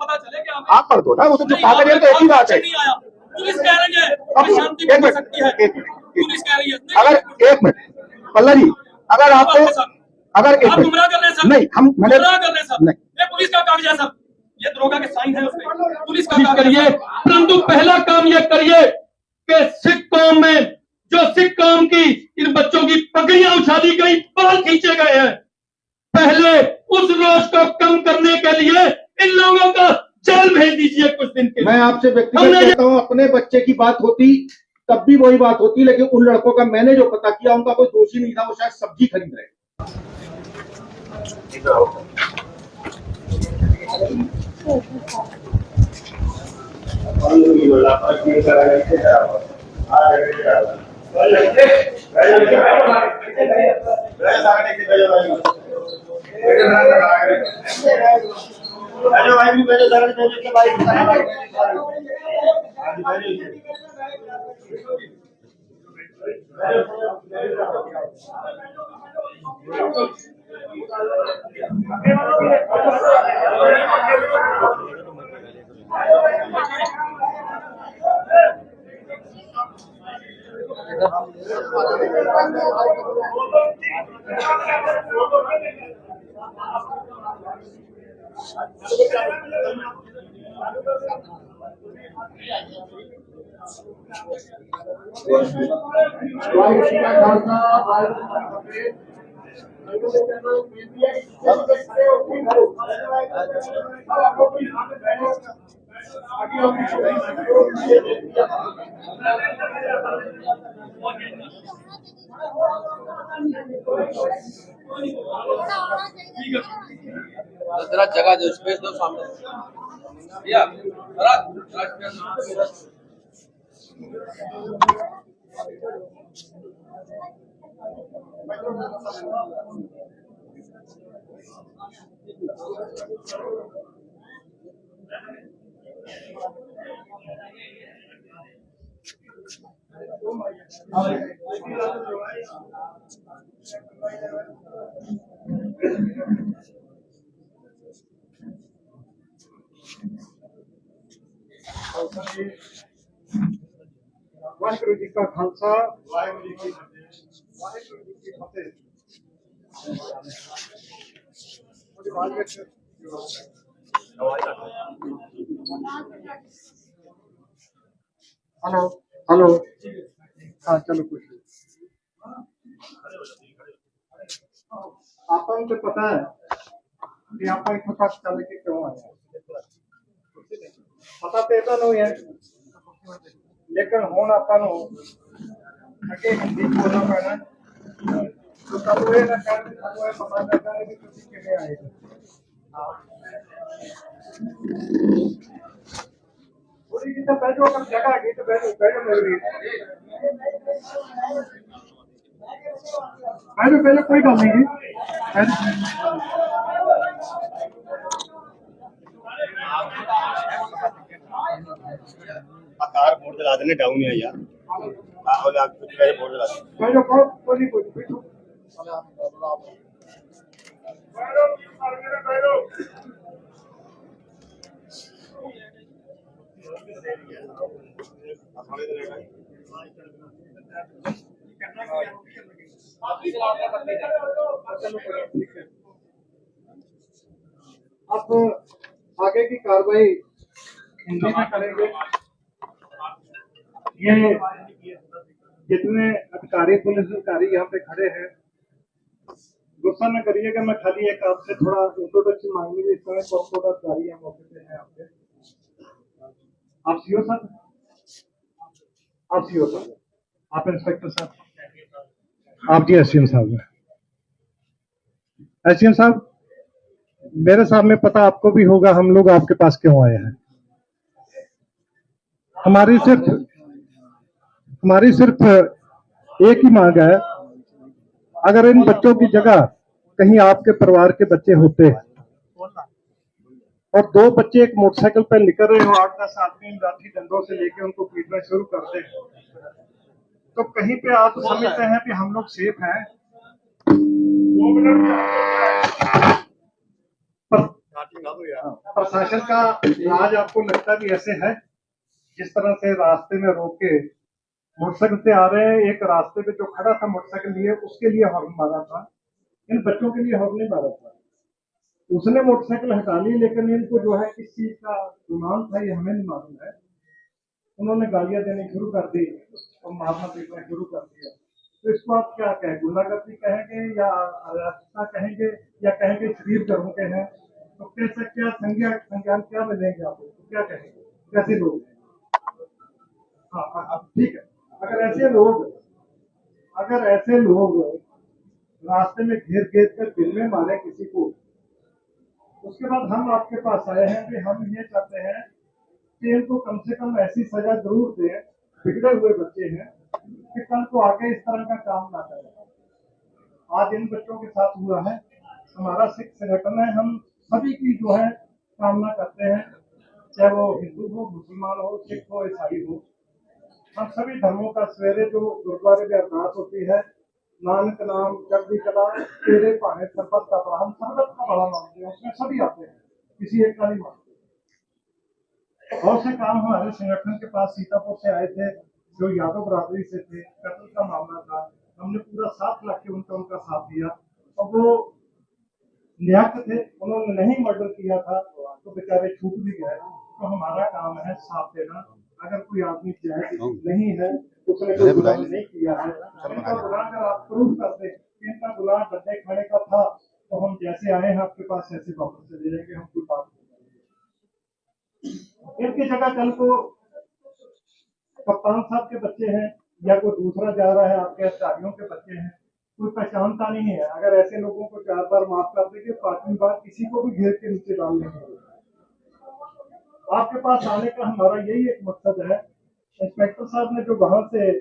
पता चले कि आप पढ़ दो ना, वो तो जो कागज है तो एक ही बात है। पुलिस कह रही है शांति बन सकती है, पुलिस कह रही है। अगर एक मिनट पल्ला जी, अगर आपको अगर एक मिनट गुमराह कर रहे हैं सर, नहीं, हम गुमराह कर रहे हैं सर, नहीं, ये पुलिस का कागज है सर, ये दरोगा के साइन है उसमें, पुलिस का कागज करिए। परंतु पहला काम ये करिए कि सिख कौम में जो सिख कौम की इन बच्चों की पगड़ियां उछाली गई, बाल खींचे गए हैं, पहले उस रोष को कम करने के लिए इन लोगों को जेल भेज दीजिए कुछ दिन के लिए। मैं आपसे व्यक्तिगत कहता हूं, अपने बच्चे की बात होती तब भी वही बात होती, लेकिन उन लड़कों का मैंने जो पता किया उनका कोई दोषी नहीं था, वो शायद सब्जी खरीद रहे। जरा जगह दो, स्पेस दो सामने भैया, वाहिगुरु जी का खालसा, वाहिगुरु जी की फतेह। हेलो हेलो, हाँ चलो कुछ आपको तो पता है कि आप इतना पास चल के क्यों आए, पता तो इतना नहीं है, लेकिन हुण आपां नूं अगे हिंदी बोलना पैना, तो कल ये ना कहण कि सानूं ये पता लगा कि तुसीं किवें आए हो। थोड़ी जी तो बह जाओ, अगर जगह हैगी तो बह जाओ मेरे लिए, बह जाओ कोई गल नहीं जी। आकार बोर्ड दिला देने, डाउन है यार, और आप कुछ मेरे बोर्ड दिला दें। बह जाओ, कोई बैठो, अब आगे की कार्रवाई हिंदी में करेंगे। ये जितने अधिकारी, पुलिस अधिकारी यहाँ पे खड़े हैं, गुस्सा न करिएगा, मैं खाली एक आपसे थोड़ा इंट्रोडक्शन मांगेंगे। इस तरह कौन अधिकारी है मौके पे है आपके, आप सीओ साहब, आप सीओ साहब, आप इंस्पेक्टर साहब, आप जी एसडीएम साहब हैं। एसडीएम साहब, मेरे सामने पता आपको भी होगा हम लोग आपके पास क्यों आए हैं। हमारी सिर्फ एक ही मांग है, अगर इन बच्चों की जगह कहीं आपके परिवार के बच्चे होते और दो बच्चे एक मोटरसाइकिल पर निकल रहे हो, 8-10 आदमी लाठी डंडों से लेके उनको पीटना शुरू कर दे, तो कहीं पे आप समझते हैं कि हम लोग सेफ हैं। प्रशासन का राज आपको लगता भी ऐसे है, जिस तरह से रास्ते में रोक के मोटरसाइकिल से आ रहे हैं, एक रास्ते पे जो खड़ा था मोटरसाइकिल लिए उसके लिए हॉर्न मारा था, इन बच्चों के लिए हॉर्न नहीं मारा था। उसने मोटरसाइकिल हटा ली, लेकिन इनको जो है किस चीज का गुमान था ये हमें नहीं मालूम है। उन्होंने गालियां देनी शुरू कर दी और मारना पीटना शुरू कर दिया। तो इसको आप क्या कहें, गुंडागर्दी कहेंगे या अराजकता कहेंगे या कहेंगे शरीफ घरों के हैं? तो कैसे क्या संज्ञान क्या मिलेंगे आपको, तो क्या कहेंगे, कैसे लोग हैं? हाँ ठीक है, अगर ऐसे लोग रास्ते में घेर घेर कर दिल में मारे किसी को, उसके बाद हम आपके पास आए हैं कि हम ये चाहते हैं कि इनको कम से कम ऐसी सजा जरूर दें, बिगड़े हुए बच्चे हैं, कि कल को आगे इस तरह का काम ना करें। आज इन बच्चों के साथ हुआ है, हमारा सिख संगठन है, हम सभी की जो है कामना करते हैं, चाहे वो हिंदू हो, मुसलमान हो, सिख हो, ईसाई हो, हम सभी धर्मों का सवेरे जो गुरुद्वारे में अरदास होती है, नानक नाम चढ़ती कला तेरे पाने सरबत का बड़ा, हम सरबत का बड़ा मानते हैं, उसमें सभी आते हैं, किसी एक का नहीं मानते। बहुत से काम हमारे संगठन के पास सीतापुर से आए थे, जो यादव बरादरी से थे, कत्ल का मामला था, हमने पूरा 7 लाख के उनका साथ दिया, और वो निहत्थ थे, उन्होंने नहीं मर्डर किया था तो बेचारे छूट भी गए। तो हमारा काम है साथ देना। अगर कोई आदमी जायज नहीं है, उसने कोई गुनाह नहीं किया है, इनका गुनाह अगर आप प्रूव कर दे कि इनका गुनाह गड्ढे खाने का था, तो हम जैसे आए हैं आपके पास ऐसे वापस चले जाएंगे, हम कोई बात नहीं। इनकी जगह कल को कप्तान साहब के बच्चे हैं या कोई दूसरा जा रहा है, आपके अधिकारियों के बच्चे हैं, कोई पहचानता नहीं है, अगर ऐसे लोगों को 4 बार माफ कर देंगे, 5वीं बार किसी को भी घेर के नीचे डाल देंगे। आपके पास आने का हमारा यही एक मकसद है। इंस्पेक्टर साहब ने जो वहां से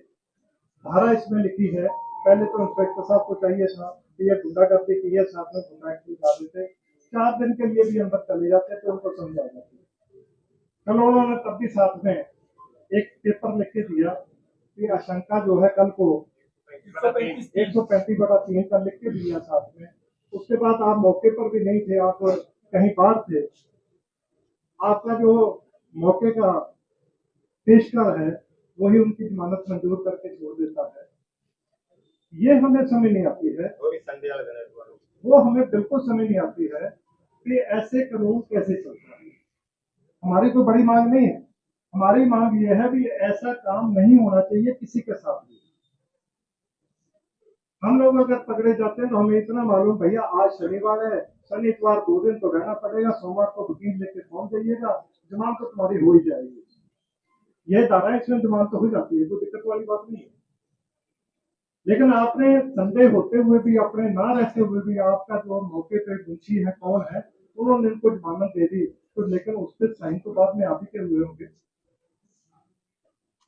धारा इसमें लिखी है, पहले तो इंस्पेक्टर साहब को चाहिए था कि ये गुंडागर्दी की है, साथ में गुंडागर्दी डाल देते, 4 दिन के लिए भी अंदर चले जाते तो उनको समझा जाती। चलो उन्होंने तब भी साथ में एक पेपर लिख के दिया कि आशंका जो है कल को 135/3 का लिख के दिया साथ में। उसके बाद आप मौके पर भी नहीं थे, आप कहीं बाहर थे, आपका जो मौके का पेशकार है वही उनकी जमानत मंजूर करके छोड़ देता है। ये हमें समझ नहीं आती है, वो हमें बिल्कुल समझ नहीं आती है कि ऐसे कानून कैसे चलता है। हमारी कोई बड़ी मांग नहीं है, हमारी मांग ये है भी ऐसा काम नहीं होना चाहिए किसी के साथ भी। हम लोग अगर पकड़े जाते हैं तो हमें इतना मालूम, भैया आज शनिवार है, शनि इतवार 2 दिन तो रहना पड़ेगा, सोमवार को वकील लेके पहुंच जाइएगा, जमानत तो तुम्हारी हो ही जाएगी। यह धारा इसमें जमानत तो हो जाती है, कोई दिक्कत वाली बात नहीं है। लेकिन आपने संदेह होते हुए भी, अपने ना रहते हुए भी, आपका जो मौके पे मुंशी है कौन है, उन्होंने इनको जमानत दे दी, तो लेकिन उस पर साइन तो बाद में आप ही के हुए होंगे,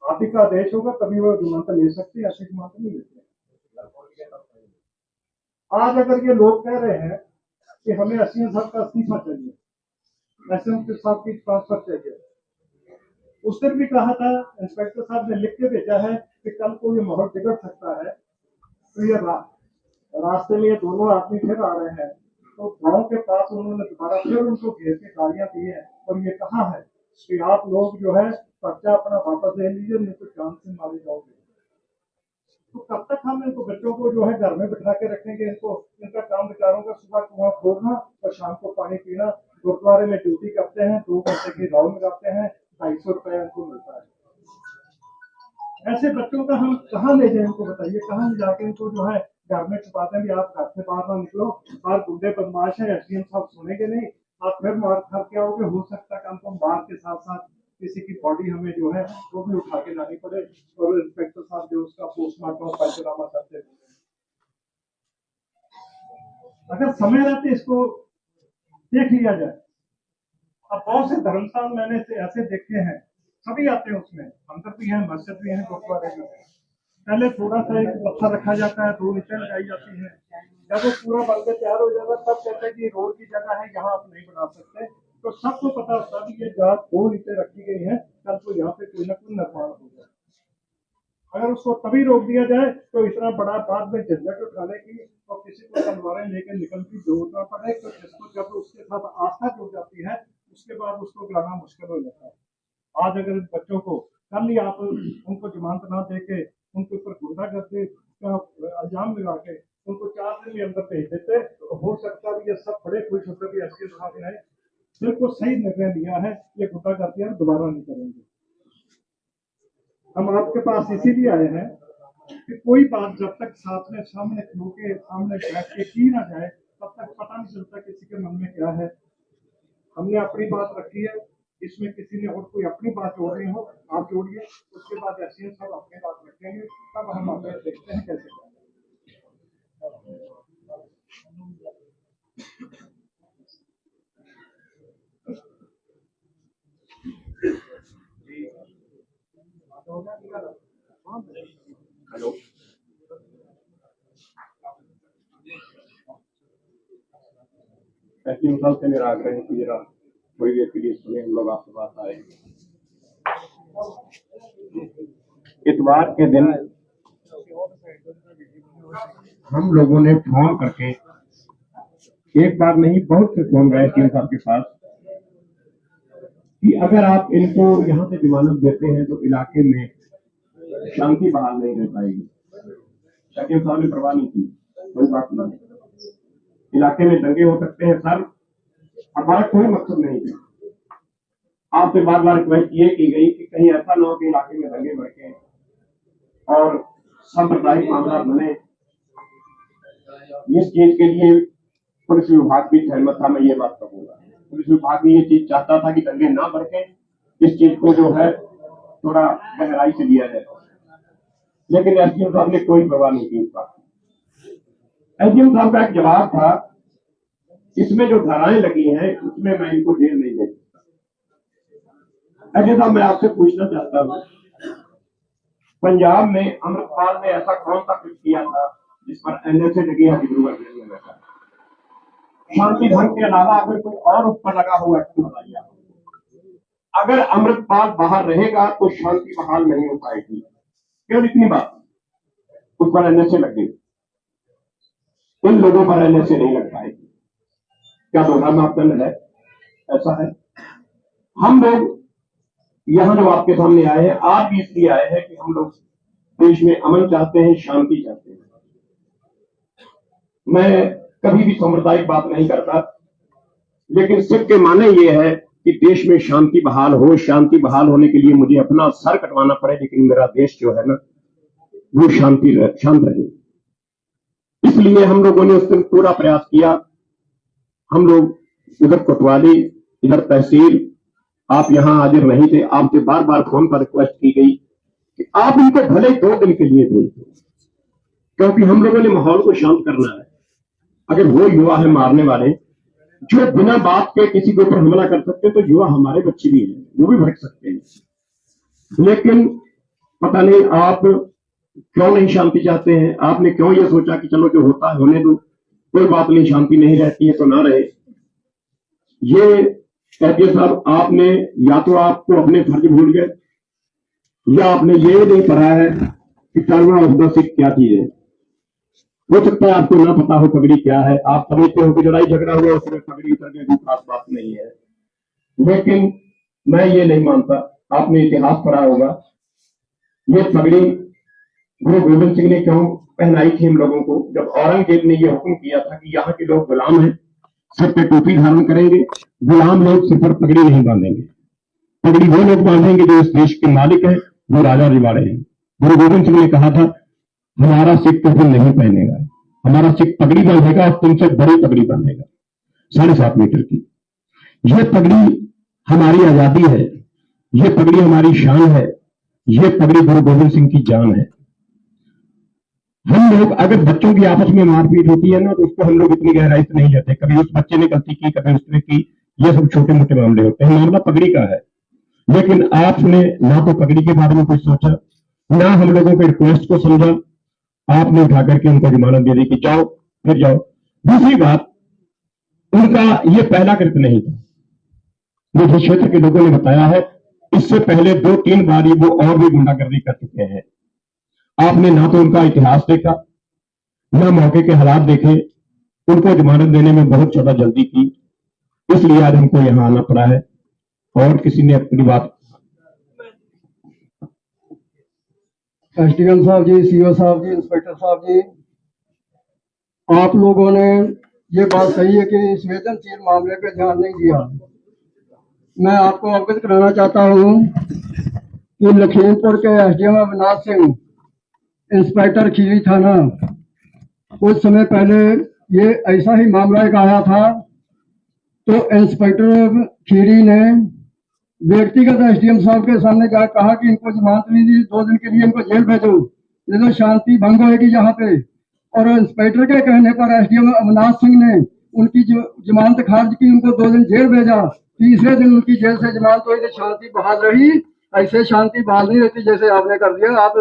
आप ही का आदेश होगा तभी वो जमानत ले सकते हैं, ऐसी जमानत नहीं लेते। आज अगर ये लोग कह रहे हैं कि हमें एसडीएम साहब का इस्तीफा चाहिए, एसडीएम साहब की ट्रांसफर चाहिए, उस दिन भी कहा था, इंस्पेक्टर साहब ने लिख के भेजा है कि कल को ये माहौल बिगड़ सकता है, तो ये रास्ते में ये दोनों आदमी फिर आ रहे हैं, तो गांव के पास उन्होंने दोबारा फिर उनको घेर के गालियां दी है और ये कहा है कि आप लोग जो है पर्चा अपना वापस ले लीजिए, नहीं तो जान से मारे जाओगे। तो कब तक हम इनको बच्चों को जो है घर में बिठा के रखेंगे? इनका काम बेचारों का सुबह कुआं खोदना और शाम को पानी पीना, गुरुद्वारे में ड्यूटी करते हैं, 2 घंटे की राउंड लगाते हैं, 250 रुपया इनको मिलता है। ऐसे बच्चों का हम कहाँ ले जाए, इनको बताइए, कहाँ ले जाके इनको जो है घर में छुपाते हैं भी आप घर से बाहर ना निकलो, बाहर गुंडे बदमाश है, एसडीएम साहब सुनेंगे नहीं, आप फिर मार खा के आओगे, हो सकता है हमको मार के साथ साथ किसी की बॉडी हमें जो है वो भी उठा के लानी पड़े, और इंस्पेक्टर साहब जो उसका पोस्टमार्टम पंचनामा करते हैं। अगर समय रहते इसको देख लिया जाए। अब बहुत से धर्मस्थान मैंने ऐसे देखे हैं, सभी आते हैं उसमें, मंदिर भी है, मस्जिद भी है, गुरुद्वारे भी है। पहले थोड़ा सा एक पत्थर रखा जाता है, 2 ईंटें लगाई जाती है, जब वो पूरा बनकर तैयार हो जाता है तब कहते हैं कि रोड की जगह है, यहाँ आप नहीं बना सकते। तो सबको पता होता है कि ये जहाँ 2 ईंटें रखी गई हैं, कल को यहाँ पे कोई ना कोई निर्माण होगा। अगर उसको तभी रोक दिया जाए तो इतना बड़ा बाद में झंझट उठाने की तो किसी को तलवारें लेकर निकलती जरूरत पड़े तो जिसको जब उसके साथ आस्था जुड़ जाती है उसके बाद उसको गिराना मुश्किल हो जाता है। आज अगर बच्चों को कल ही आप उनको जमानत ना दे के उनके ऊपर गुंडागर्दी का इल्जाम लगा के उनको 4 दिन के अंदर भेज देते तो हो सकता है ये सब बड़े खुश होकर भी एसपी साहब ने बिल्कुल सही निर्णय लिया है, ये गुंडागर्दियां दोबारा नहीं करेंगे। हम आपके पास इसीलिए आए हैं कि कोई बात जब तक सामने खलो के सामने बैठ के की ना जाए तब तक पता नहीं चलता किसी के मन में क्या है। हमने अपनी बात रखी है, इसमें किसी ने और कोई अपनी बात जोड़ रही हो आप जोड़िए, उसके बाद ऐसे सब अपनी बात रखेंगे, तब हम आगे देखते हैं कैसे। हेलो, एसडीएम साहब से मेरा आग्रह है कि जरा थोड़ी देर के लिए सुने, हम लोग आपके पास आए। इतवार के दिन हम लोगों ने फोन करके, एक बार नहीं बहुत से फोन गए एसडीएम साहब के पास कि अगर आप इनको यहाँ से जमानत देते हैं तो इलाके में शांति बहाल नहीं रह पाएगी। एसडीएम साहब ने परवाह नहीं की, कोई बात नहीं, इलाके में दंगे हो सकते हैं सर, हमारा कोई मकसद नहीं है। आपसे बार बार रिक्वेस्ट ये की गई कि कहीं ऐसा ना हो कि इलाके में दंगे भड़के और सांप्रदायिक मामला बने। इस चीज के लिए पुलिस विभाग भी सहमत था, मैं ये बात कहूंगा। पुलिस विभाग भी ये चीज चाहता था कि दंगे ना भड़के, इस चीज को जो है थोड़ा गहराई से लिया जाए, लेकिन एसडीएम साहब ने कोई परवाह नहीं की इस बात। एसडीएम साहब का एक जवाब था, इसमें जो धाराएं लगी हैं उसमें मैं इनको जेल नहीं दे सकता। एसडीएम साहब, मैं आपसे पूछना चाहता हूँ, पंजाब में अमृतपाल ने ऐसा कौन सा कुछ किया था जिस पर एनएसए लगी है डिब्रूगढ़ जेल में? शांति भंग के अलावा अगर कोई और उस पर लगा हुआ है बताइए। अगर अमृतपाल बाहर रहेगा तो शांति बहाल नहीं हो पाएगी। क्यों इतनी बात? उस पर एनएसए लग गई, इन लोगों पर एनएसए नहीं लग पाएगी। क्या दोहरा मापदंड है? ऐसा है। हम लोग यहां जो आपके सामने आए हैं, आज भी इसलिए आए हैं कि हम लोग देश में अमन चाहते हैं, शांति चाहते हैं। मैं कभी भी सांप्रदायिक बात नहीं करता, लेकिन सिर्फ के माने ये है कि देश में शांति बहाल हो। शांति बहाल होने के लिए मुझे अपना सर कटवाना पड़े, लेकिन मेरा देश जो है ना वो शांत रहे। इसलिए हम लोगों ने उस दिन पूरा प्रयास किया। हम लोग उधर कोतवाली, इधर तहसील, आप यहां हाजिर नहीं थे, आपसे बार बार फोन पर रिक्वेस्ट की गई कि आप इनको भले 2 दिन के लिए भेज दो, क्योंकि हम लोगों ने माहौल को शांत करना है। अगर वो युवा है मारने वाले जो बिना बात के किसी के ऊपर हमला कर सकते, तो युवा हमारे बच्चे भी हैं, वो भी भटक सकते हैं। लेकिन पता नहीं आप क्यों नहीं शांति चाहते हैं। आपने क्यों ये सोचा कि चलो जो होता है होने दो, कोई बात नहीं, शांति नहीं रहती है तो ना रहे। ये एसडीएम साहब, आपने या तो आपको अपने फर्ज भूल गए, या आपने ये नहीं पढ़ा है कि कर्मा ऑफ द सिख क्या चीज है। हो सकता है आपको ना पता हो पगड़ी क्या है, आप समझते हो कि लड़ाई झगड़ा हुआ उसमें पगड़ी करने की खास बात नहीं है। लेकिन मैं ये नहीं मानता, आपने इतिहास पढ़ा होगा, ये पगड़ी गुरु गोविंद सिंह ने क्यों पहनाई थी हम लोगों को? जब औरंगजेब ने ये हुक्म किया था कि यहाँ के लोग गुलाम हैं, सिर पे टोपी धारण करेंगे, गुलाम लोग सिर पर पगड़ी नहीं बांधेंगे। पगड़ी वो लोग बांधेंगे जो इस देश के मालिक है, वो राजा रिवाड़े हैं। गुरु गोविंद सिंह ने कहा था, हमारा सिख टोपी नहीं पहनेगा, हमारा सिख पगड़ी बांधेगा और तुमसे बड़ी पगड़ी बांधेगा 7.5 मीटर की। यह पगड़ी हमारी आजादी है, यह पगड़ी हमारी शान है, यह पगड़ी गुरु गोविंद सिंह की जान है। हम लोग अगर बच्चों की आपस में मारपीट होती है ना, तो उसको हम लोग इतनी गहराई से नहीं लेते। कभी उस बच्चे ने गलती की, कभी उसने की, ये सब छोटे मोटे मामले होते हैं। मामला पगड़ी का है, लेकिन आपने ना तो पगड़ी के बारे में कुछ सोचा, ना हम लोगों के रिक्वेस्ट को समझा। आपने उठा करके उनको जमानत दे दी कि जाओ फिर जाओ। दूसरी बात, उनका ये पहला कृत्य नहीं था। मुझे क्षेत्र के लोगों ने बताया है, इससे पहले 2-3 बार वो और भी गुंडागर्दी कर चुके हैं। आपने ना तो उनका इतिहास देखा, या मौके के हालात देखे, उनको जमानत देने में बहुत ज्यादा जल्दी की, इसलिए आज हमको यहाँ आना पड़ा है। और किसी ने अपनी बात एसडीएम साहब जी, सीओ साहब जी, इंस्पेक्टर साहब जी, आप लोगों ने ये बात सही है कि संवेदनशील मामले पे ध्यान नहीं दिया। मैं आपको अवगत कराना चाहता हूँ कि लखीमपुर के एसडीएम अविनाश सिंह, इंस्पेक्टर खीरी थाना, कुछ समय पहले ये ऐसा ही मामला एक आया था, तो इंस्पेक्टर खीरी ने व्यक्तिगत एसडीएम साहब के सामने जा कहा कि इनको जमानत नहीं दी, 2 दिन के लिए इनको जेल भेजो, नहीं तो शांति भंग होगी यहाँ पे। और इंस्पेक्टर के कहने पर एसडीएम अविनाश सिंह ने उनकी जमानत खारिज की, उनको 2 दिन जेल भेजा। तीसरे दिन उनकी जेल से जमानत हुई तो शांति बहाल रही। ऐसे शांति बहाल नहीं रहती जैसे आपने कर दिया। आप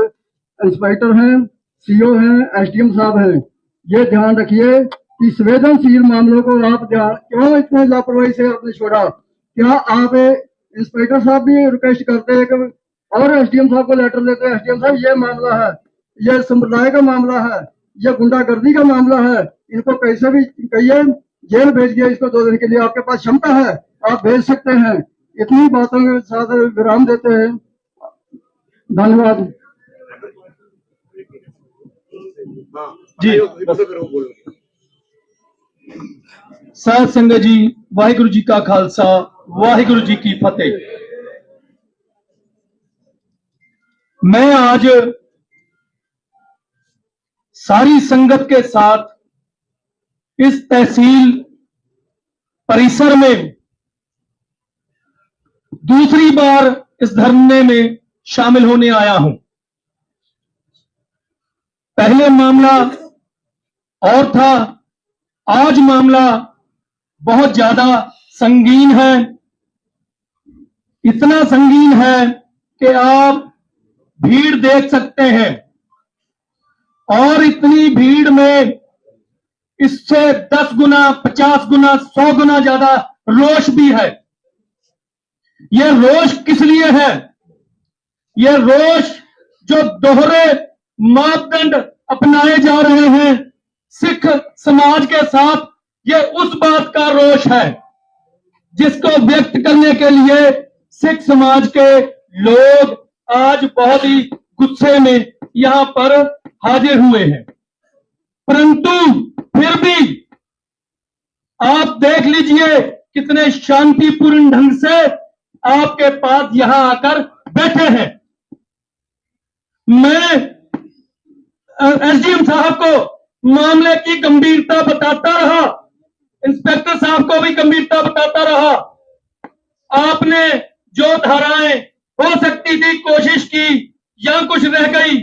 इंस्पेक्टर हैं, सीओ हैं, एसडीएम साहब हैं, ये ध्यान रखिए कि संवेदनशील मामलों को आप क्यों इतने लापरवाही से आपने छोड़ा। क्या आप इंस्पेक्टर साहब भी रिक्वेस्ट करते हैं कि और एसडीएम साहब को लेटर देते हैं, एसडीएम साहब ये मामला है, ये संप्रदाय का मामला है, ये गुंडागर्दी का मामला है, इनको कैसे भी कहिए जेल भेज दिया इसको 2 दिन के लिए। आपके पास क्षमता है, आप भेज सकते हैं। इतनी बातों के साथ विराम देते हैं। धन्यवाद जी। साध संगत जी, वाहिगुरु जी का खालसा, वाहिगुरु जी की फतेह। मैं आज सारी संगत के साथ इस तहसील परिसर में दूसरी बार इस धरने में शामिल होने आया हूं। पहले मामला और था, आज मामला बहुत ज्यादा संगीन है। इतना संगीन है कि आप भीड़ देख सकते हैं, और इतनी भीड़ में इससे 10 गुना, 50 गुना, 100 गुना ज्यादा रोष भी है। यह रोष किस लिए है? यह रोष जो दोहरे मापदंड अपनाए जा रहे हैं सिख समाज के साथ, यह उस बात का रोष है जिसको व्यक्त करने के लिए सिख समाज के लोग आज बहुत ही गुस्से में यहां पर हाजिर हुए हैं। परंतु फिर भी आप देख लीजिए कितने शांतिपूर्ण ढंग से आपके पास यहां आकर बैठे हैं। मैं एसडीएम साहब को मामले की गंभीरता बताता रहा, इंस्पेक्टर साहब को भी गंभीरता बताता रहा। आपने जो धाराएं हो सकती थी कोशिश की, या कुछ रह गई,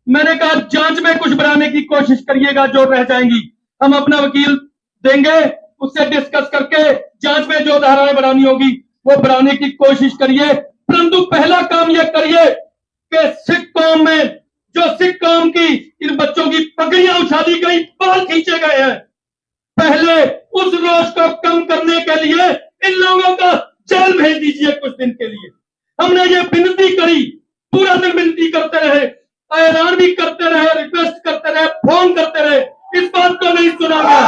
मैंने कहा जांच में कुछ बढ़ाने की कोशिश करिएगा, जो रह जाएंगी हम अपना वकील देंगे, उससे डिस्कस करके जांच में जो धाराएं बढ़ानी होगी वो बढ़ाने की कोशिश करिए। परंतु पहला काम यह करिए कि सिख कौम में जो सिख कौम की इन बच्चों की पगड़ियां उछाली गई, बाल खींचे गए हैं, पहले उस रोष को कम करने के लिए इन लोगों को जेल भेज दीजिए कुछ दिन के लिए। हमने ये विनती करी, पूरा दिन विनती करते रहे, ऐलान भी करते रहे, रिक्वेस्ट करते रहे, फोन करते रहे, इस बात को नहीं सुना गया।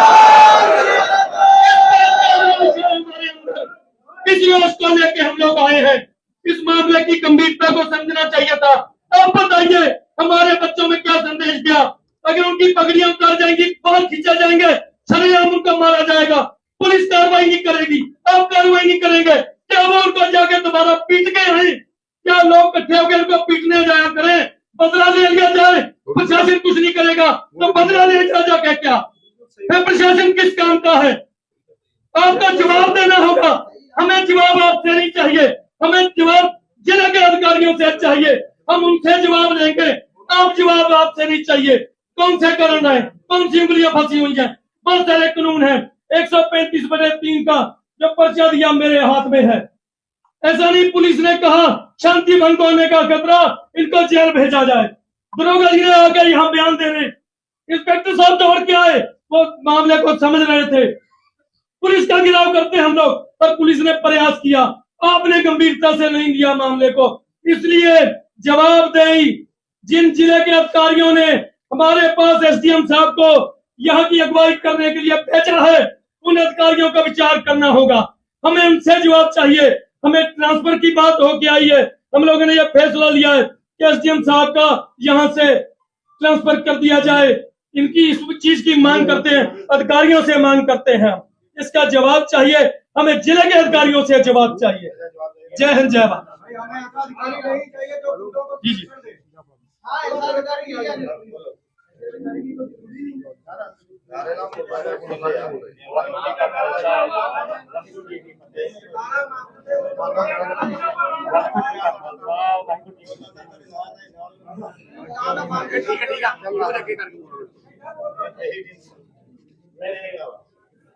इस रोष को लेके हम लोग आए हैं। इस मामले की गंभीरता को समझना चाहिए था। अब बताइए हमारे बच्चों में क्या संदेश गया? अगर उनकी पगड़ियां उतार जाएंगी, बाल खींचा जाएंगे, सरेआम उनको मारा जाएगा, पुलिस कार्रवाई नहीं करेगी, आप कार्रवाई नहीं करेंगे, क्या वो उनको जाके दोबारा पीट के हैं? क्या लोग इकट्ठे होकर उनको पीटने जाया करें, बदला ले लिया जाए? प्रशासन कुछ नहीं करेगा तो बदला ले जाके क्या? फिर प्रशासन किस काम का है? आपको जवाब देना होगा। हमें जवाब आपसे नहीं चाहिए, हमें जवाब जिला के अधिकारियों से चाहिए, हम उनसे जवाब देंगे। आप जवाब आपसे नहीं चाहिए। कौन से कारण है, कौन सी उंगलियां फंसी हुई हैं? बहुत सारे कानून है, 135/3 का जो पर्चा दिया मेरे हाथ में है। ऐसा नहीं पुलिस ने कहा शांति भंग होने का खतरा, इनको जेल भेजा जाए। दरोगा जी ने आकर यहाँ बयान दे रहे, इंस्पेक्टर साहब दौड़ के आए, वो मामले को समझ रहे थे। पुलिस का गिराव करते हम लोग, पर पुलिस ने प्रयास किया, आपने गंभीरता से नहीं लिया मामले को। इसलिए जवाबदेही जिन जिले के अधिकारियों ने हमारे पास एसडीएम साहब को यहाँ की अगुवाई करने के लिए भेजा है, उन अधिकारियों का विचार करना होगा। हमें उनसे जवाब चाहिए। हमें ट्रांसफर की बात होके आई है, हम लोगों ने यह फैसला लिया है कि एसडीएम साहब का यहाँ से ट्रांसफर कर दिया जाए। इनकी इस चीज की मांग करते हैं, अधिकारियों से मांग करते हैं। इसका जवाब चाहिए, हमें जिले के अधिकारियों से जवाब चाहिए। जय हिंद, जय भारत। जी जी।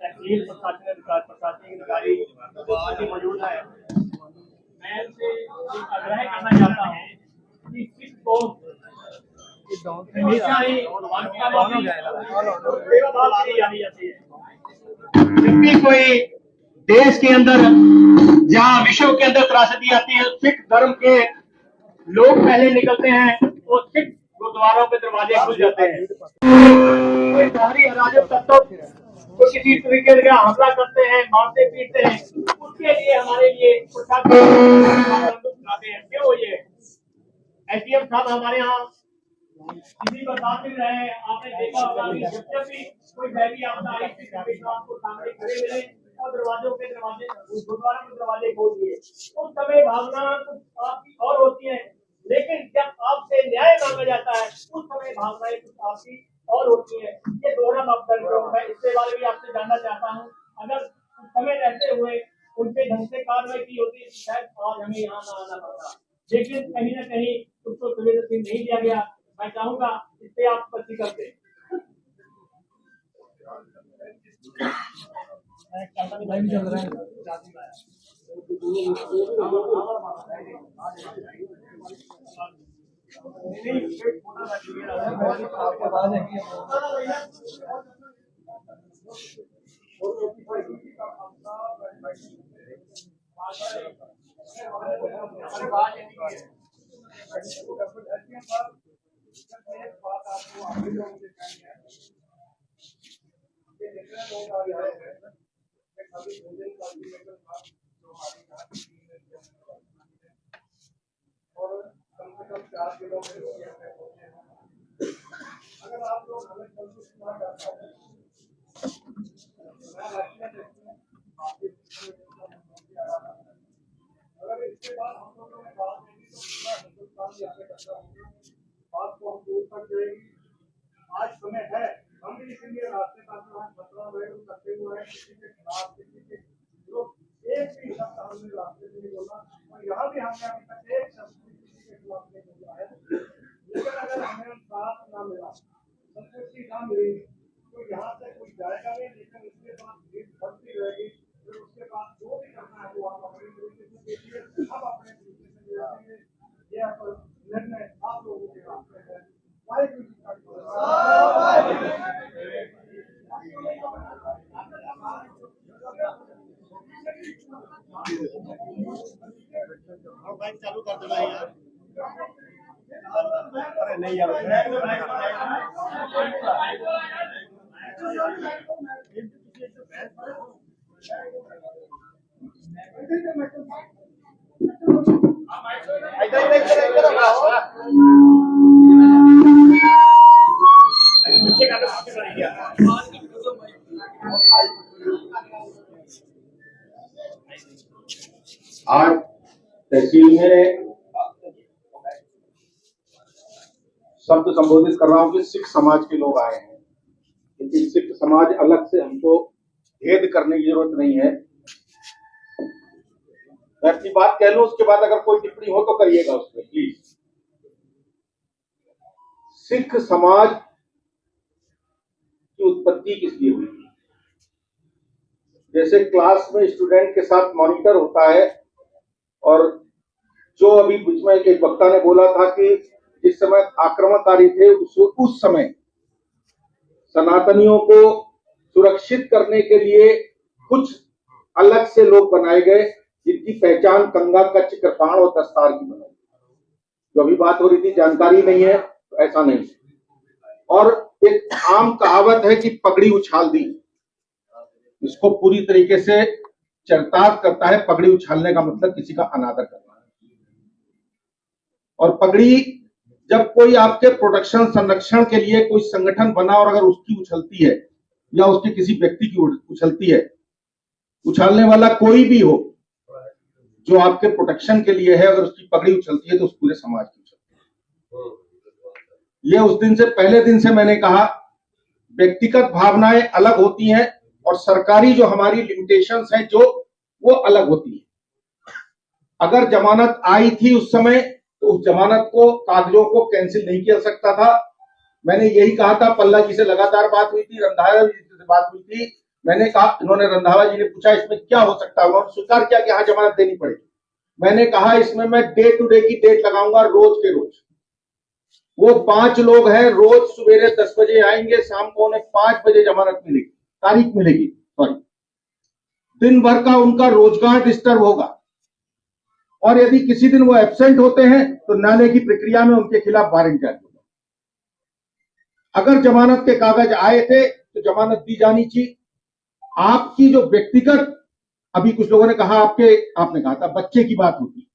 तहसील प्रशासनिक अधिकारी मौजूद है। मैं इनसे आग्रह करना चाहता हूँ कि सिख कौम हमेशा ही जब भी कोई देश के अंदर या विश्व के अंदर त्रासदी आती है, सिख धर्म के लोग पहले निकलते हैं और सिख गुरुद्वारों के दरवाजे खुल जाते हैं। कोई बाहरी अराजक तत्व तो किसी तरीके का हमला करते हैं, मारते पीटते हैं, उसके लिए हमारे लिए प्रशासन हैं। क्यों ये एसडीएम साहब हमारे यहाँ किसी बर्दाश्त नहीं रहे हैं। आपने देखा होगा कि जब भी कोई दैवी आपदा आई थी, आपको सामने खड़े मिले और दरवाजों के दरवाजे, गुरुद्वारा के दरवाजे खोल दिए। उस समय भावना कुछ आपकी और होती है, लेकिन जब आपसे न्याय मांगा जाता है उस समय भावनाएं कुछ आपकी और होती है। ये दोहरा मापदंड है। मैं इसके बारे में आपसे जानना चाहता हूँ, अगर समय रहते हुए उनके ढंग से कार्रवाई की होती शायद आज हमें यहाँ न आना पड़ता, लेकिन कहीं न कहीं उसको संवेदनशील नहीं दिया गया। मैं चाहूंगा इस पे आप स्पष्टीकरण दें। अगर आप लोग हमें संतुष्ट ना कर पाए, अगर इसके बाद हम लोगों ने बात नहीं तो पूरा हिंदुस्तान यहाँ करता होगा, बात को हम दूर तक जाएगी। आज समय है, हम भी इसीलिए रास्ते का करते हुए हैं, किसी के खिलाफ, किसी के विरुद्ध एक भी शब्द हमने रास्ते में नहीं बोला, और यहाँ भी हमने अभी तक एक शब्द किसी के खिलाफ नहीं बोला है। लेकिन अगर हमें साथ ना मिला, संतुष्टि ना मिली, तो यहाँ से कोई जाएगा नहीं। लेकिन इसके बाद भीड़ बढ़ती रहेगी, फिर उसके बाद जो भी करना है वो आप अपने तरीके से देखिए, हम अपने तरीके से देखेंगे। यह निर्णय आप लोगों के हाथ में है। बाइक चालू कर देना यार। अरे नहीं यार, आज तहसील में शब्द संबोधित कर रहा हूं कि सिख समाज के लोग आए हैं, लेकिन सिख समाज अलग से हमको भेद करने की जरूरत नहीं है। मैं अपनी बात कह लूं, उसके बाद अगर कोई टिप्पणी हो तो करिएगा उसमें प्लीज। सिख समाज की उत्पत्ति किस लिए हुई? जैसे क्लास में स्टूडेंट के साथ मॉनिटर होता है, और जो अभी बीच में एक वक्ता ने बोला था कि जिस समय आक्रमणकारी थे उस समय सनातनियों को सुरक्षित करने के लिए कुछ अलग से लोग बनाए गए, जिनकी पहचान कंगा, कच्छ, कृपाण और दस्तार की बनाई। जो अभी बात हो रही थी जानकारी नहीं है, तो ऐसा नहीं। और एक आम कहावत है कि पगड़ी उछाल दी, इसको पूरी तरीके से चरितार्थ करता है। पगड़ी उछालने का मतलब किसी का अनादर करना है। और पगड़ी जब कोई आपके प्रोटेक्शन संरक्षण के लिए कोई संगठन बना और अगर उसकी उछलती है या उसके किसी व्यक्ति की उछलती है, उछालने वाला कोई भी हो जो आपके प्रोटेक्शन के लिए है, अगर उसकी पगड़ी उछलती है तो उस पूरे समाज की उछलती है। ये उस दिन से, पहले दिन से मैंने कहा, व्यक्तिगत भावनाएं अलग होती हैं और सरकारी जो हमारी लिमिटेशंस हैं जो वो अलग होती है। अगर जमानत आई थी उस समय तो उस जमानत को, कागजों को कैंसिल नहीं किया सकता था। मैंने यही कहा था, पल्ला जी से लगातार बात हुई थी, रंधावा जी से बात हुई थी। मैंने कहा, इन्होंने, रंधावा जी ने पूछा इसमें क्या हो सकता है, उन्होंने स्वीकार किया कि हाँ जमानत देनी पड़ेगी। मैंने कहा इसमें मैं डे टू डे की डेट लगाऊंगा, रोज के रोज। वो 5 लोग हैं, रोज सवेरे 10 बजे आएंगे, शाम को उन्हें 5 बजे जमानत मिलेगी, तारीख मिलेगी, सॉरी। दिन भर का उनका रोजगार डिस्टर्ब होगा और यदि किसी दिन वो एब्सेंट होते हैं तो न्यायालय की प्रक्रिया में उनके खिलाफ वारंट जारी होगा। अगर जमानत के कागज आए थे तो जमानत दी जानी चाहिए। आपकी जो व्यक्तिगत, अभी कुछ लोगों ने कहा आपने कहा था बच्चे की बात होती,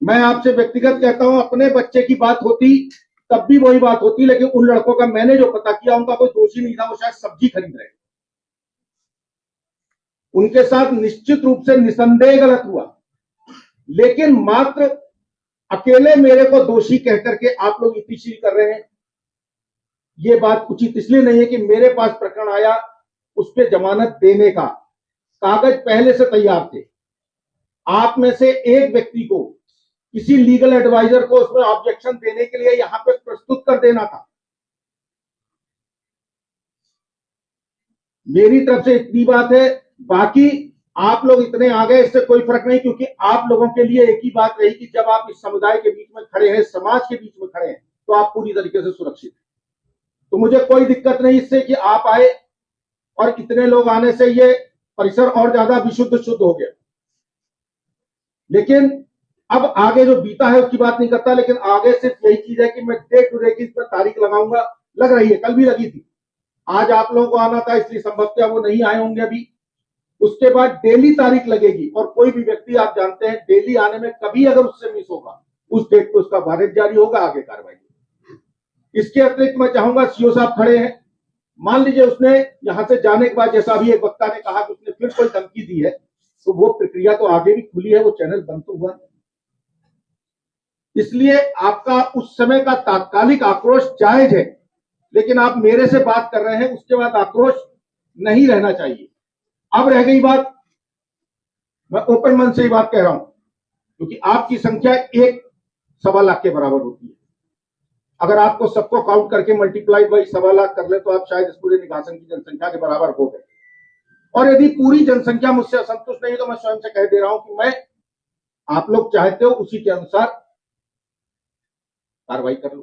मैं आपसे व्यक्तिगत कहता हूं, अपने बच्चे की बात होती तब भी वही बात होती, लेकिन उन लड़कों का मैंने जो पता किया उनका कोई दोषी नहीं था, वो शायद सब्जी खरीद रहे। उनके साथ निश्चित रूप से निसंदेह गलत हुआ, लेकिन मात्र अकेले मेरे को दोषी कहकर के आप लोग इतिशील कर रहे हैं, ये बात उचित इसलिए नहीं है कि मेरे पास प्रकरण आया, उस पर जमानत देने का कागज पहले से तैयार थे। आप में से एक व्यक्ति को, किसी लीगल एडवाइजर को उसमें ऑब्जेक्शन देने के लिए यहां पे प्रस्तुत कर देना था। मेरी तरफ से इतनी बात है, बाकी आप लोग इतने आ गए इससे कोई फर्क नहीं, क्योंकि आप लोगों के लिए एक ही बात रही कि जब आप इस समुदाय के बीच में खड़े हैं, समाज के बीच में खड़े हैं, तो आप पूरी तरीके से सुरक्षित हैं। तो मुझे कोई दिक्कत नहीं इससे कि आप आए, और इतने लोग आने से ये परिसर और ज्यादा विशुद्ध शुद्ध हो गया। लेकिन अब आगे जो बीता है उसकी बात नहीं करता, लेकिन आगे सिर्फ यही चीज है कि मैं डे टू डे की इस पर तारीख लगाऊंगा। लग रही है, कल भी लगी थी, आज आप लोगों को आना था इसलिए संभवतः वो नहीं आए होंगे अभी। उसके बाद डेली तारीख लगेगी, और कोई भी व्यक्ति, आप जानते हैं, डेली आने में कभी अगर उससे मिस होगा, उस डेट पे उसका वारंट जारी होगा, आगे कार्रवाई होगी। इसके अतिरिक्त मैं चाहूंगा, सीओ साहब खड़े हैं, मान लीजिए उसने यहां से जाने के बाद, जैसा अभी एक वक्ता ने कहा कि उसने फिर कोई धमकी दी है, तो वो प्रक्रिया तो आगे भी खुली है, वो चैनल बंद तो हुआ। इसलिए आपका उस समय का तात्कालिक आक्रोश जायज है, लेकिन आप मेरे से बात कर रहे हैं, उसके बाद आक्रोश नहीं रहना चाहिए। अब रह गई बात, मैं ओपन मन से ही बात कह रहा हूं, क्योंकि आपकी संख्या 1.25 लाख के बराबर होती है। अगर आपको सबको काउंट करके मल्टीप्लाइड बाई 1.25 लाख कर ले तो आप शायद इस पूरे निगासन की जनसंख्या के बराबर हो गए। और यदि पूरी जनसंख्या मुझसे असंतुष्ट नहीं तो मैं स्वयं से कह दे रहा हूं कि मैं, आप लोग चाहते हो उसी के अनुसार कार्रवाई कर लूं,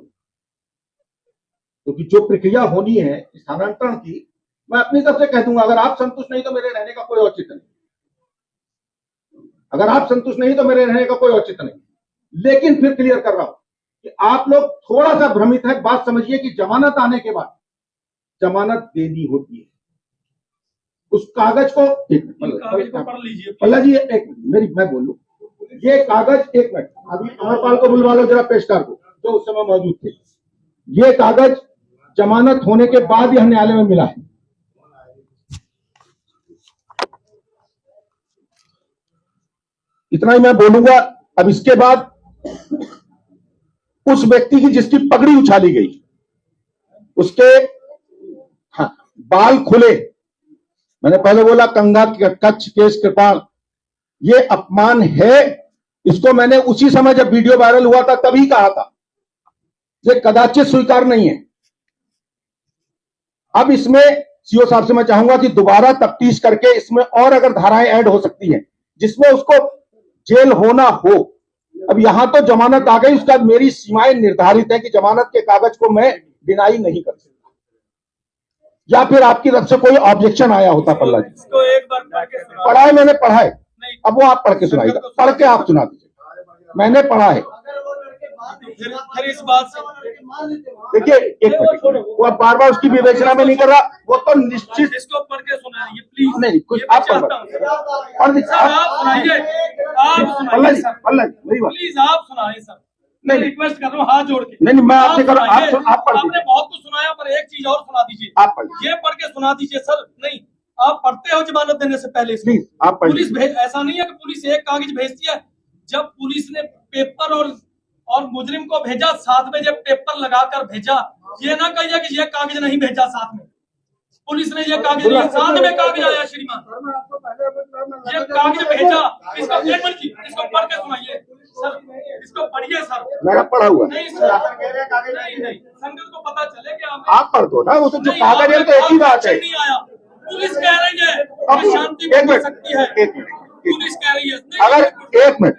क्योंकि जो प्रक्रिया होनी है स्थानांतरण की, मैं अपनी तरफ से कह दूंगा। अगर आप संतुष्ट नहीं तो मेरे रहने का कोई औचित्य नहीं, अगर आप संतुष्ट नहीं तो मेरे रहने का कोई औचित्य नहीं। लेकिन फिर क्लियर कर रहा हूं कि आप लोग थोड़ा सा भ्रमित है। बात समझिए कि जमानत आने के बाद जमानत देनी होती है। उस कागज को, पढ़ लीजिए पल्ला जी, एक मिनट, मैं बोलूं, ये कागज, एक मिनट, अभी अमरपाल को बुलवा लो जरा, पेशकार को, जो उस समय मौजूद थे। ये कागज जमानत होने के बाद यह न्यायालय में मिला है। इतना ही मैं बोलूंगा। अब इसके बाद उस व्यक्ति की जिसकी पगड़ी उछाली गई, उसके बाल खुले, मैंने पहले बोला कंगा कच्छ केश कृपाल, ये अपमान है। इसको मैंने उसी समय जब वीडियो वायरल हुआ था तभी कहा था, ये कदाचित स्वीकार नहीं है। अब इसमें सीओ साहब से मैं चाहूंगा कि दोबारा तफ्तीश करके इसमें और अगर धाराएं ऐड हो सकती हैं जिसमें उसको जेल होना हो। अब यहां तो जमानत आ गई, उसके बाद मेरी सीमाएं निर्धारित है कि जमानत के कागज को मैं डिनाई नहीं कर सकता, या फिर आपकी तरफ से कोई ऑब्जेक्शन आया होता। पल्ला जी, इसको एक बार पढ़ के सुना। पढ़ा है, मैंने पढ़ा है, अब वो आप पढ़ के सुनाइएगा, पढ़ के आप सुना दीजिए। मैंने पढ़ा है। फिर इस बात से देखिए एक मिनट, वो अब बार बार उसकी विवेचना में नहीं कर रहा, वो तो निश्चित इसको पढ़ के सुनाइए प्लीज। नहीं कुछ ये मैं आप चाहता हूं। सर आप सुनाइए, आप सुनाइए सर, मेरी बात प्लीज आप सुनाइए सर। मैं नहीं। रिक्वेस्ट कर रहा हूँ हाथ जोड़ के। नहीं, मैं आपसे कर रहा हूं, सुनाइए। आप पढ़ आपने दीजिए। बहुत कुछ सुनाया, पर एक चीज और सुना दीजिए। आप पढ़ दीजिए। ये पढ़ के सुना दीजिए सर। नहीं, आप पढ़ते हो जमानत देने से पहले इसको। प्लीज आप पढ़ पुलिस दीजिए। ऐसा नहीं है कि पुलिस एक कागज भेजती है। जब पुलिस ने पेपर और मुजरिम को भेजा साथ में, जब पेपर लगाकर भेजा, ये ना कहिए कि ये कागज नहीं भेजा साथ में। पुलिस ने ये कागज लिया, साथ में कागज आया श्रीमान, ये कागज भेजा। इसको एक मिनट की, इसको पढ़ के सुनाइए सर, इसको पढ़िए सर। मेरा पढ़ा हुआ है। नहीं सर, नहीं, संगत को पता चले कि आप पढ़ दो ना, वो तो जो नहीं, कागज है तो एक ही बात है। नहीं आया। पुलिस कह रही है अब कि शांति एक बन मिनट, सकती है। एक मिनट, पुलिस कह रही है नहीं, अगर एक मिनट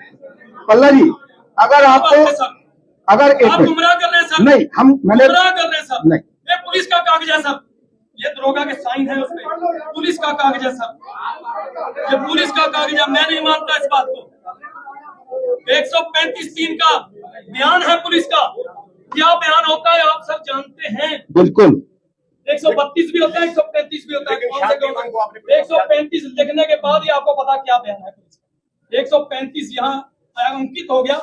पल्ला जी, अगर आपको सर, अगर एक आप मिनट गुमराह कर रहे हैं सर। नहीं, मैंने गुमराह कर रहे हैं सर। नहीं। ये पुलिस का कागज है सर, ये दरोगा के साइन है उसपे, पुलिस का कागज है सर, ये पुलिस का कागज है। मैं नहीं मानता इस बात को। 135(3) का बयान है पुलिस का। क्या बयान होता है आप सर जानते हैं? बिल्कुल 132 भी होता है, 135 भी होता है। कौन से कौन? 135 लिखने के बाद ही आपको पता क्या बयान है पुलिस का। 135 यहाँ अंकित हो गया,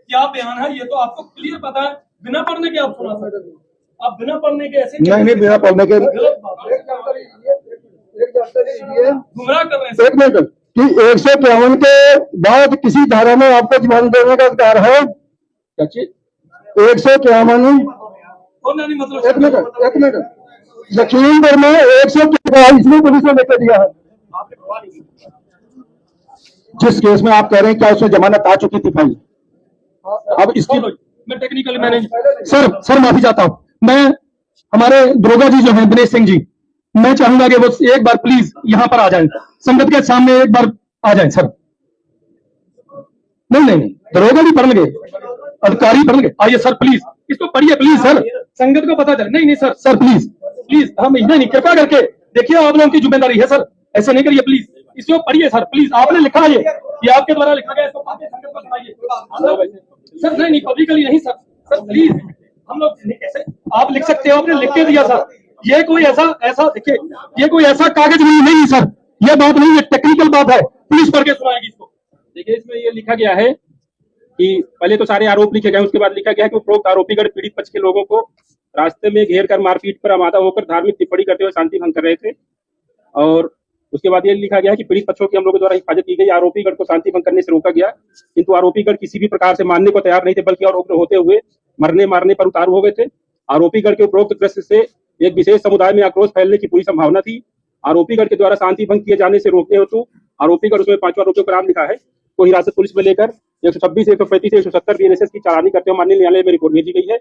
क्या बयान है ये तो आपको क्लियर पता है। बिना पढ़ने के आप सुना सकते हो। आप बिना पढ़ने के ऐसे नहीं, बिना पढ़ने के गलत बात है। गुमराह कर रहे हैं एक मिनट कि 153 के बाद किसी धारा में आपको जमानत देने का अधिकार है? क्या चीज? 153 नहीं, मतलब एक मिनट लखीमपुर में 143 इसमें पुलिस ने लेकर दिया है। जिस केस में आप कह रहे हैं क्या उसमें जमानत आ चुकी थी भाई? अब इसकी मैं टेक्निकल मैनेज सर माफी चाहता हूं मैं। हमारे दरोगा जी जो हैं दिनेश सिंह जी, मैं चाहूंगा कि वो एक बार प्लीज यहाँ पर आ जाएं, संगत के सामने एक बार आ जाएं सर। नहीं, दरोगा जी पढ़ गए, अधिकारी पढ़ गए, आइए सर प्लीज इसको पढ़िए प्लीज सर, संगत को पता चले। नहीं सर प्लीज हम नहीं, कृपा करके देखिए, आप लोगों की जिम्मेदारी है सर, ऐसा नहीं करिए प्लीज। इसको पढ़िए सर प्लीज, आपने लिखा है ये आपके द्वारा लिखा गया, इसको पढ़िए, संगत को सुनाइए सर। नहीं पब्लिकली नहीं सर प्लीज, हम लोग कैसे आप लिख सकते हो, आपने लिख के दिया सर। ये कोई ऐसा देखिए, ये कोई ऐसा कागज नहीं सर, ये बात नहीं है, टेक्निकल बात है, पुलिस पढ़ के सुनाएगी इसको। देखिए इसमें ये लिखा गया है कि पहले तो सारे आरोप लिखे गए, उसके बाद लिखा गया है कि उपरोक्त आरोपीगण पीड़ित पक्ष के लोगों को रास्ते में घेर कर मारपीट पर आमादा होकर धार्मिक टिप्पणी करते हुए शांति भंग कर रहे थे। और उसके बाद ये लिखा गया है कि पीड़ित पक्षों की हम लोगों द्वारा हिफाजत की गई, आरोपीगण को शांति भंग करने से रोका गया, किंतु आरोपीगण किसी भी प्रकार से मानने को तैयार नहीं थे, बल्कि और उग्र होते हुए मरने मारने पर उतारू हो गए थे। आरोपीगण के उपरोक्त दृश्य से एक विशेष समुदाय में आक्रोश फैलने की पूरी संभावना थी। आरोपीगण के द्वारा शांति भंग किए जाने से रोकने हेतु आरोपीगण, उसमें 5 आरोपियों का नाम लिखा है, को हिरासत पुलिस में लेकर 126, 135, 170 बीएनएसएस की चालानी करते हुए माननीय न्यायालय में रिपोर्ट भेजी गई है।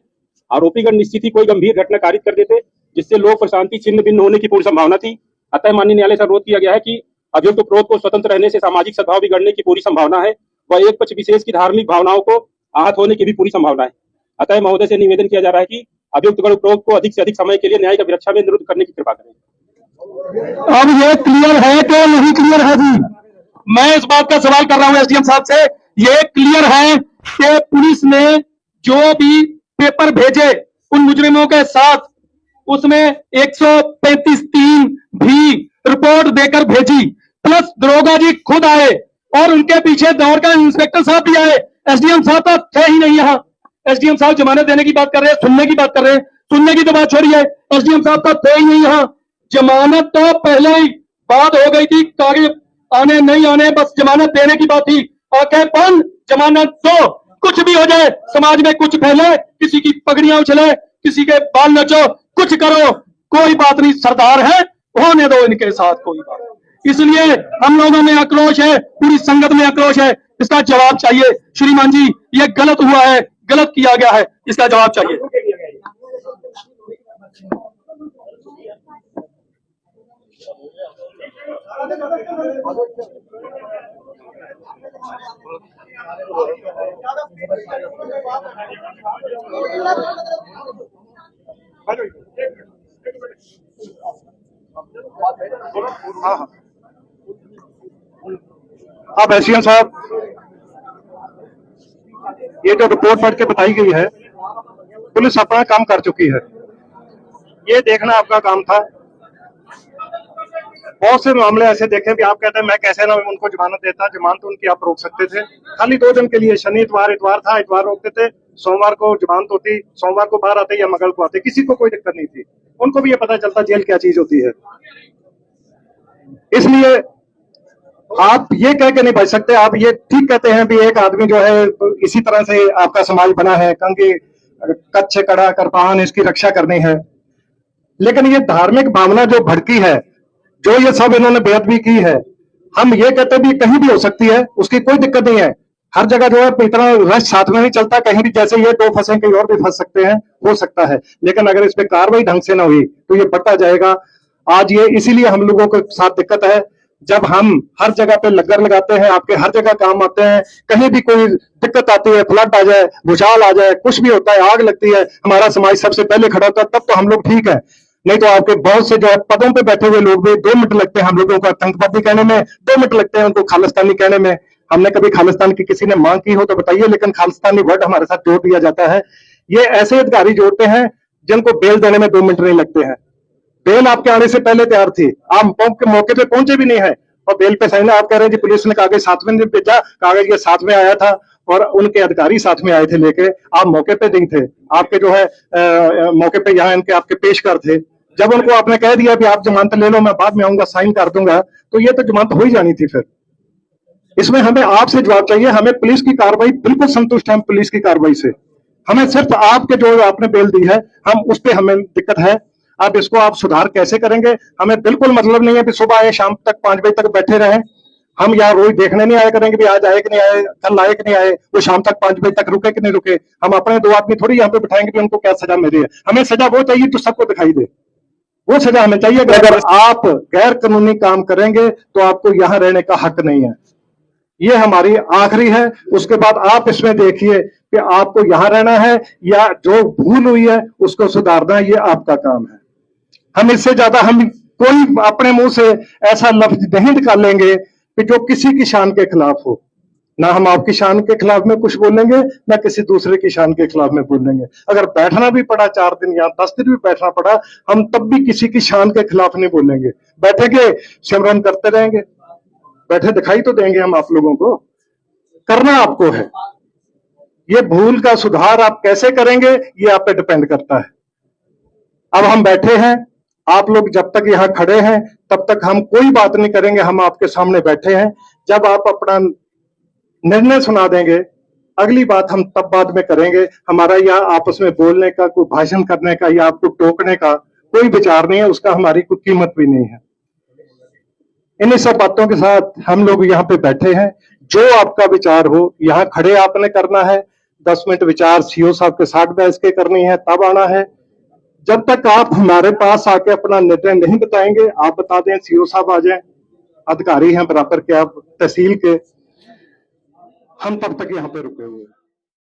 आरोपीगण निश्चित ही कोई गंभीर घटना कारित कर देते जिससे लोक प्रशांति छिन्न भिन्न होने की पूरी संभावना थी। अतः माननीय न्यायालय से अनुरोध किया गया है कि अभियुक्त उपरोक्त को स्वतंत्र रहने से सामाजिक सद्भाव बिगड़ने की पूरी संभावना है व एक पक्ष विशेष की धार्मिक भावनाओं को आहत होने की भी पूरी संभावना है। अतः महोदय से निवेदन किया जा रहा है कि अभियुक्त गण उपरोक्त को अधिक से अधिक समय के लिए न्यायिक अभिरक्षा में निरुद्ध करने की कृपा करें। अब ये क्लियर है कि नहीं क्लियर है जी? मैं इस बात का सवाल कर रहा हूं एसडीएम साहब से, ये क्लियर है कि पुलिस ने जो भी पेपर भेजे उन मुजरिमों के साथ, उसमें 135(3) भी रिपोर्ट देकर भेजी, प्लस दरोगा जी खुद आए और उनके पीछे दौड़ कर इंस्पेक्टर साहब भी आए। एसडीएम साहब तो थे ही नहीं यहाँ। एसडीएम साहब जमानत देने की बात कर रहे हैं, सुनने की बात कर रहे हैं, सुनने की तो बात छोड़ी है, एसडीएम साहब तो थे ही नहीं यहाँ। जमानत तो पहले ही बात हो गई थी, कागज आने नहीं आने, बस जमानत देने की बात थी। ओके बंद, जमानत दो, कुछ भी हो जाए, समाज में कुछ फैले, किसी की पगड़ियां उछले, किसी के बाल नचो, कुछ करो, कोई बात नहीं, सरदार है, होने दो इनके साथ, कोई बात नहीं। इसलिए हम लोगों में आक्रोश है, पूरी संगत में आक्रोश है, इसका जवाब चाहिए। श्रीमान जी, ये गलत हुआ है, गलत किया गया है, इसका जवाब चाहिए। अब एसडीएम साहब, ये जो रिपोर्ट पढ़ के बताई गई है पुलिस अपना काम कर चुकी है, ये देखना आपका काम था। बहुत से मामले ऐसे देखे भी आप कहते हैं मैं कैसे ना उनको जमानत देता, जमानत उनकी आप रोक सकते थे खाली 2 दिन के लिए। शनि इतवार था, इतवार रोकते थे, सोमवार को जमानत होती, सोमवार को बाहर आते या मंगल को आते, किसी को कोई दिक्कत नहीं थी। उनको भी ये पता चलता जेल क्या चीज होती है। इसलिए आप ये कह के नहीं बच सकते। आप ये ठीक कहते हैं भी एक आदमी जो है इसी तरह से आपका समाज बना है, कंगी कच्छ कड़ा कृपान इसकी रक्षा करनी है, लेकिन ये धार्मिक भावना जो भड़की है, जो ये सब इन्होंने बेअदबी की है, हम ये कहते भी कहीं भी हो सकती है, उसकी कोई दिक्कत नहीं है। हर जगह जो है इतना रश साथ में नहीं चलता, कहीं भी जैसे ये 2 फंसे कहीं और भी फंस सकते हैं, हो सकता है, लेकिन अगर इस पे कार्रवाई ढंग से ना हुई तो ये बढ़ता जाएगा। आज ये इसीलिए हम लोगों के साथ दिक्कत है, जब हम हर जगह पे लंगर लगाते हैं, आपके हर जगह काम आते हैं, कहीं भी कोई दिक्कत आती है, फ्लड आ जाए, भूचाल आ जाए, कुछ भी होता है, आग लगती है, हमारा समाज सबसे पहले खड़ा होता है, तब तो हम लोग ठीक है। नहीं तो आपके बहुत से जो है पदों पे बैठे हुए लोग भी 2 मिनट लगते हैं हम लोगों को आतंकवादी कहने में, 2 मिनट लगते हैं उनको खालिस्तानी कहने में। हमने कभी खालिस्तान की किसी ने मांग की हो तो बताइए, लेकिन खालिस्तानी वर्ड हमारे साथ जोड़ दिया जाता है। ये ऐसे अधिकारी जोड़ते हैं जिनको बेल देने में 2 मिनट नहीं लगते हैं। बेल आपके आने से पहले तैयार थी, आप मौके पे पहुंचे भी नहीं है और बेल पे साइन आप कह रहे हैं जी पुलिस ने कागज साथ में भेजा, कागज ये साथ में आया था और उनके अधिकारी साथ में आए थे लेके, आप मौके पे नहीं थे। आपके जो है मौके पे यहाँ इनके आपके पेशकार थे। जब उनको आपने कह दिया कि आप जमानत ले लो, मैं बाद में आऊंगा साइन कर दूंगा, तो ये तो जमानत हो ही जानी थी। फिर इसमें हमें आपसे जवाब चाहिए। हमें पुलिस की कार्रवाई बिल्कुल संतुष्ट है, पुलिस की कार्रवाई से। हमें सिर्फ आपके जो आपने बेल दी है, हम उस पर हमें दिक्कत है। अब इसको आप सुधार कैसे करेंगे, हमें बिल्कुल मतलब नहीं है कि सुबह आए शाम तक 5 बजे तक बैठे रहे। हम यहाँ रोज देखने नहीं आया करेंगे भी आज आए कि नहीं आए, कल आए कि नहीं आए, वो शाम तक 5 बजे तक रुके कि नहीं रुके। हम अपने 2 आदमी थोड़ी यहाँ पे बिठाएंगे कि उनको क्या सजा मिली है। हमें सजा वो चाहिए जो सबको दिखाई दे, वो सजा हमें चाहिए। अगर आप गैर कानूनी काम करेंगे तो आपको यहाँ रहने का हक नहीं है। ये हमारी आखिरी है। उसके बाद आप इसमें देखिए कि आपको यहाँ रहना है या जो भूल हुई है उसको सुधारना, ये आपका काम है। हम इससे ज्यादा हम कोई अपने मुंह से ऐसा लफ्ज नहीं निकालेंगे कि जो किसी की शान के खिलाफ हो। ना हम आपकी शान के खिलाफ में कुछ बोलेंगे, ना किसी दूसरे की शान के खिलाफ में बोलेंगे। अगर बैठना भी पड़ा 4 दिन या 10 दिन भी बैठना पड़ा, हम तब भी किसी की शान के खिलाफ नहीं बोलेंगे। बैठेंगे, सिमरन करते रहेंगे, बैठे दिखाई तो देंगे हम आप लोगों को। करना आपको है। ये भूल का सुधार आप कैसे करेंगे, ये आप पे डिपेंड करता है। अब हम बैठे हैं, आप लोग जब तक यहाँ खड़े हैं तब तक हम कोई बात नहीं करेंगे। हम आपके सामने बैठे हैं, जब आप अपना निर्णय सुना देंगे, अगली बात हम तब बाद में करेंगे। हमारा यहाँ आपस में बोलने का, कोई भाषण करने का या आपको टोकने का कोई विचार नहीं है, उसका हमारी कोई कीमत भी नहीं है। इन्हीं सब बातों के साथ हम लोग यहाँ पे बैठे हैं। जो आपका विचार हो यहाँ खड़े आपने करना है। 10 मिनट विचार सीओ साहब के साथ बैठ के करनी है, तब आना है। जब तक आप हमारे पास आके अपना निर्णय नहीं बताएंगे, आप बता दें सीओ साहब आ जाएं, अधिकारी हैं बराबर के, आप तहसील के, हम तब तक यहाँ पे रुके हुए हैं।